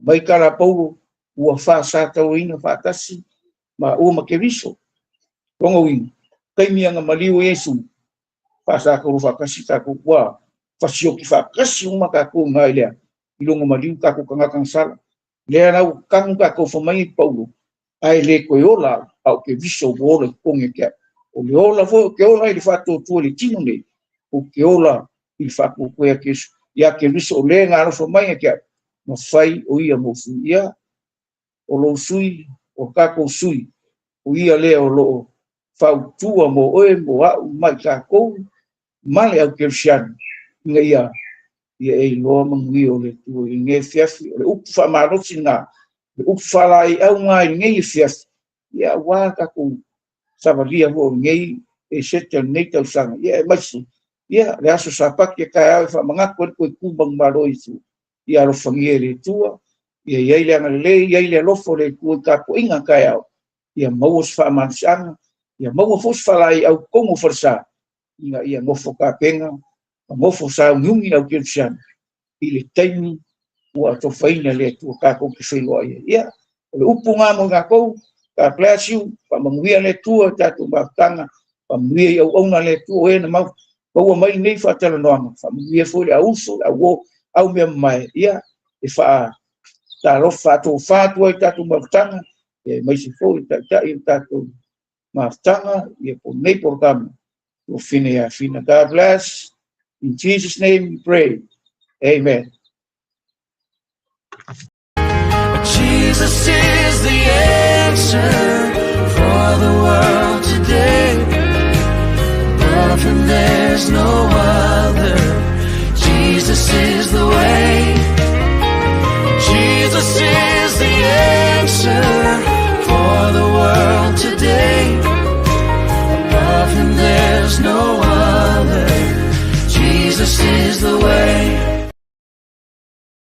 mai kala pou ua fa sa tau ina fa tasi ma o ma ke viso rongo win kai mianga maliu Yesu fa sa ko fa kasi ka ko wa fa sio ki fa kasi uma ka ko ngai le i longo maliu ka ko kanga kan sala le na kang ka ko fa mai Paulo ai le ko yola au ke viso bo le konge ke o le ola fo ke ola i fa to le tino ne o ke ola i fa ko ko ya ke viso le nga fa mai ke no fai o ia mo ia o lo sui o kako sui o ia le o lo fau tua mo oe mo a mai kako male au kersian nga ia e lo mangi o le tu nge fiafi o le ufa marosina le ufa lai au ngai nge fiafi ia wa kako savalia ho nge e sete nei tau sanga ia masi ia le aso sapak ke kai fa manga ko kubang maroi su ia ro fangiere tua ia ia le lofo le ku ka po inga kai au ia maus fa mansang ia mau fos falai au como força ia ngofo ka penga ngofo sa ngungi au kirsian ile taimi o to faina le tu ka ko ki felo ia le upunga mo ka ko ka plasiu pa manguia le tu ta tu batanga pa mui au ona le tu e na mau ko mai nei fa tala no fa mui fo le auso au me mai ia e fa ta lo fa tu e ta tu batanga e mai si fo ta tu matanga e po nei por cam o fine a fina God bless In Jesus' name we pray. Amen. Jesus is the answer for the world today. Above him there's no other. Jesus is the way. Jesus is the answer for the world today. Above him there's no other. Jesus is the way.